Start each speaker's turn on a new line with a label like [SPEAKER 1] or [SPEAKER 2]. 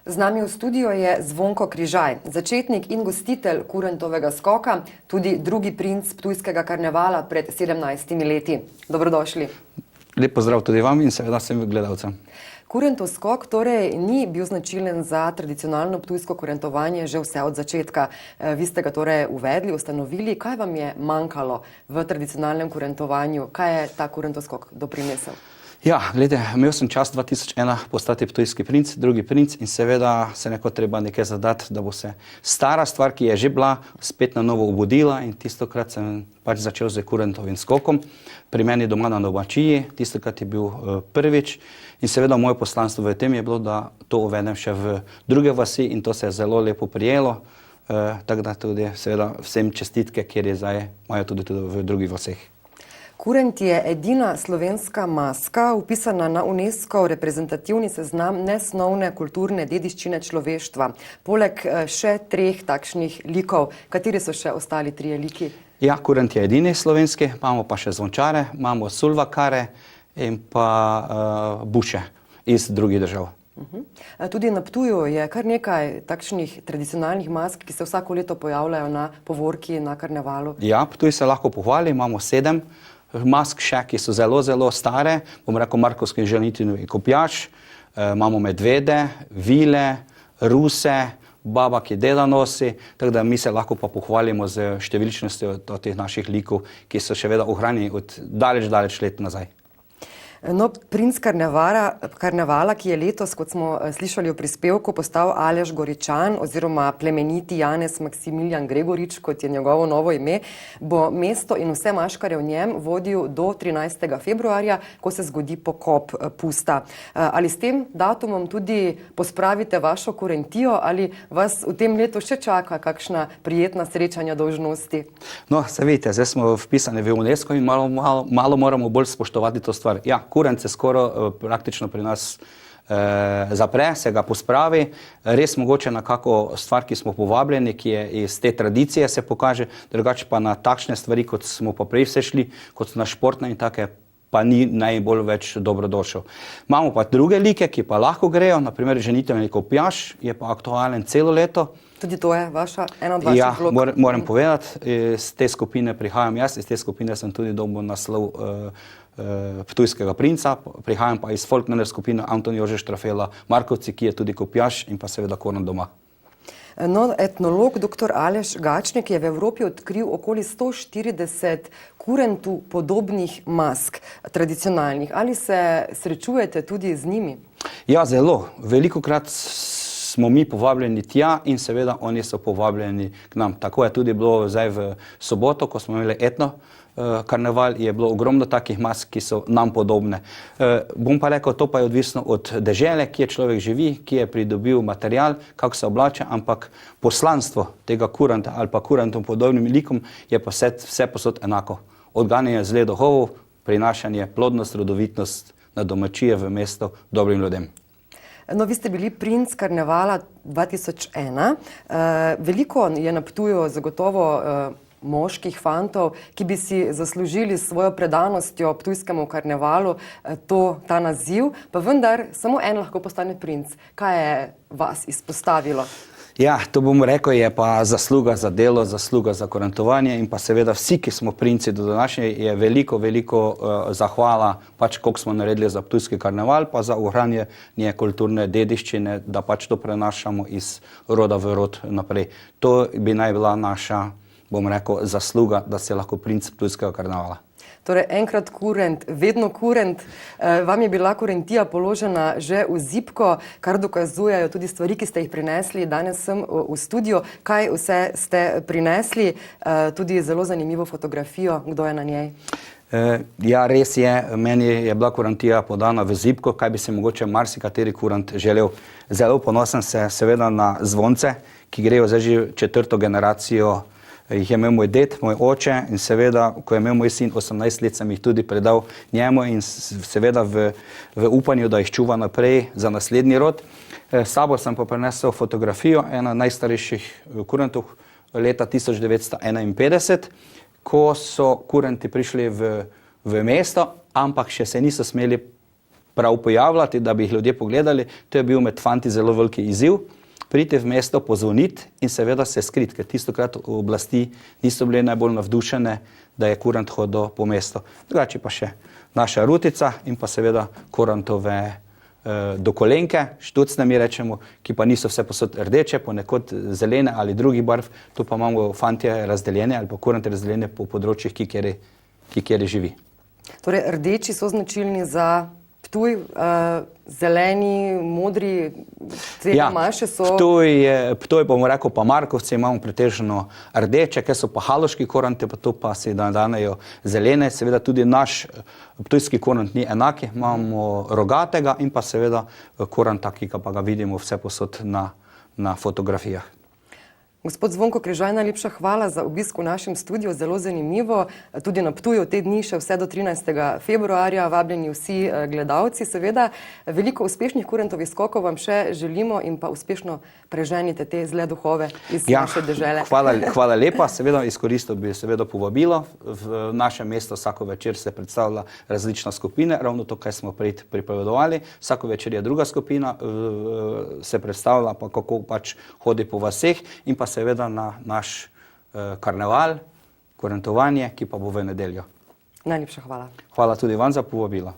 [SPEAKER 1] Z nami v studiu je Zvonko Križaj, začetnik in gostitelj kurentovega skoka, tudi drugi princ ptujskega karnevala pred 17 leti. Dobrodošli.
[SPEAKER 2] Lep pozdrav tudi vam in seveda vsem gledalcem.
[SPEAKER 1] Kurentov skok torej ni bil značilen za tradicionalno ptujsko kurentovanje že vse od začetka. Vi ste ga torej uvedli, ustanovili. Kaj vam je manjkalo v tradicionalnem kurentovanju? Kaj je ta kurentov skok doprinesel?
[SPEAKER 2] Ja, glede, imel sem čast 2001 postati ptujski princ, drugi princ in seveda se neko treba nekaj zadati, da bo se stara stvar, ki je že bila, spet na novo obudila in tistokrat sem pač začel z kurentovim skokom. Pri meni doma na domačiji, tistokrat je bil prvič in seveda moje poslanstvo v tem je bilo, da to uvedem še v druge vasi in to se je zelo lepo prijelo, tako da tudi seveda vsem čestitke, kjer je zdaj, imajo tudi v drugih vaseh.
[SPEAKER 1] Kurent je edina slovenska maska, vpisana na UNESCO reprezentativni seznam nesnovne kulturne dediščine človeštva. Poleg še 3 takšnih likov, kateri so še ostali 3 liki?
[SPEAKER 2] Ja, kurent je edini slovenski, imamo pa še zvončare, imamo sulvakare in pa buše iz drugih držav.
[SPEAKER 1] Tudi na Ptuju je kar nekaj takšnih tradicionalnih mask, ki se vsako leto pojavljajo na povorki, na karnevalu.
[SPEAKER 2] Ja, Ptuj se lahko pohvali, imamo 7 mask še, ki so zelo, zelo stare, bom rekel Markovski ženitinovi kopljač, imamo medvede, vile, ruse, baba, ki deda nosi, tako da mi se lahko pa pohvalimo z številčnostjo teh naših likov, ki so še vedno ohranjeni od daleč let nazaj.
[SPEAKER 1] No, princ karnevala, ki je letos, kot smo slišali v prispevku, postal Aleš Goričan oziroma plemeniti Janez Maksimilijan Gregorič, kot je njegovo novo ime, bo mesto in vse maškarje v njem vodil do 13. februarja, ko se zgodi pokop pusta. Ali s tem datumom tudi pospravite vašo kurentijo ali vas v tem letu še čaka kakšna prijetna srečanja dolžnosti?
[SPEAKER 2] No, se vidite, zdaj smo vpisani v UNESCO in malo moramo bolj spoštovati to stvar. Ja, kurent se skoro praktično pri nas zapre, se ga pospravi. Res mogoče na kako stvar, ki smo povabljeni, ki je iz te tradicije se pokaže, drugače pa na takšne stvari, kot smo pa prej vse šli, kot so na športne in take, pa ni najbolj več dobrodošel. Imamo pa druge like, ki pa lahko grejo, naprimer ženitveni kopljač je pa aktualen celo leto.
[SPEAKER 1] Tudi to je vaša, ena od vaših vlog?
[SPEAKER 2] Ja, moram povedati, iz te skupine prihajam jaz, iz te skupine sem tudi dobil naslov ptujskega princa, prihajam pa iz folkner skupine Anton Jože Štrafela Markovci, ki je tudi kopljač in pa seveda kurent doma.
[SPEAKER 1] No, etnolog dr. Aleš Gačnik je v Evropi odkril okoli 140 kurentu podobnih mask, tradicionalnih. Ali se srečujete tudi z njimi?
[SPEAKER 2] Ja, zelo. Velikokrat smo mi povabljeni tja in seveda oni so povabljeni k nam. Tako je tudi bilo zdaj v soboto, ko smo imeli etno karneval, je bilo ogromno takih mask, ki so nam podobne. Bom pa rekel, to pa je odvisno od dežele, kje človek živi, ki je pridobil material, kako se oblače, ampak poslanstvo tega kurenta ali pa kurentom podobnim likom je pa vse posod enako. Odganjanje zlih duhov, prinašanje plodnost, rodovitnost na domačije v mesto dobrim ljudem.
[SPEAKER 1] No, vi ste bili princ karnevala 2001. Veliko je na Ptuju zagotovo moških fantov, ki bi si zaslužili s svojo predanostjo ptujskemu karnevalu ta naziv, pa vendar samo en lahko postane princ. Kaj je vas izpostavilo?
[SPEAKER 2] Ja, to bom rekel, je pa zasluga za delo, zasluga za kurentovanje in pa seveda vsi, ki smo princi do današnje, je veliko zahvala, pač koliko smo naredili za ptujski karneval, pa za ohranjanje kulturne dediščine, da pač to prenašamo iz roda v rod naprej. To bi naj bila naša, bom rekel, zasluga, da se lahko princ ptujskega karnevala.
[SPEAKER 1] Torej, enkrat kurent, vedno kurent. Vam je bila kurentija položena že v zibko, kar dokazujejo tudi stvari, ki ste jih prinesli danes sem v studio. Kaj vse ste prinesli? Tudi zelo zanimivo fotografijo, kdo je na njej?
[SPEAKER 2] Ja, res je, meni je bila kurentija podana v zibko, kaj bi se mogoče marsikateri kurent želel. Zelo ponosen se seveda na zvonce, ki grejo zdaj že 4. generacijo. Jih je imel moj ded, moj oče in seveda, ko je imel moj sin 18 let, sem jih tudi predal njemu in seveda v upanju, da jih čuva naprej za naslednji rod. Sabo sem pa prinesel fotografijo, ena najstarejših kurentov leta 1951, ko so kurenti prišli v mesto, ampak še se niso smeli prav pojavljati, da bi jih ljudje pogledali. To je bil med fanti zelo veliki izziv. Priti v mesto, pozvoniti in seveda se skriti, ker tistokrat oblasti niso bile najbolj navdušene, da je kurant hodil po mestu. Drugače pa še naša rutica in pa seveda kurantove dokolenke, štucne mi rečemo, ki pa niso vse posod rdeče, ponekod zelene ali drugih barv, tu pa imamo fantje razdeljene ali pa kurante razdeljene po področjih, ki kjer živi.
[SPEAKER 1] Torej, rdeči so značilni za Ptuj, zeleni, modri, tega manjše so...
[SPEAKER 2] Ptuj, bomo rekel, pa Markovci imamo pretežno rdeče, ker so pa haloški kurante, pa to pa si danejo zelene. Seveda tudi naš ptujski kurant ni enaki, imamo rogatega in pa seveda kuranta, ki pa ga vidimo vse posod na fotografijah.
[SPEAKER 1] Gospod Zvonko Križaj, najlepša hvala za obisk v našem studiu, zelo zanimivo. Tudi na Ptuju te dni še vse do 13. februarja, vabljeni vsi gledalci. Seveda, veliko uspešnih kurantovih skokov vam še želimo in pa uspešno preženite te zle duhove iz naše dežele.
[SPEAKER 2] Hvala lepa, seveda izkoristil bi seveda povabilo. V našem mestu vsako večer se predstavlja različna skupina, ravno to, kaj smo pripovedovali. Vsako večer je druga skupina, se predstavlja pa kako pač hodi po vaseh in pa seveda na naš karneval, kurantovanje, ki pa bo v nedeljo.
[SPEAKER 1] Najlepša hvala.
[SPEAKER 2] Hvala tudi vam za povabilo.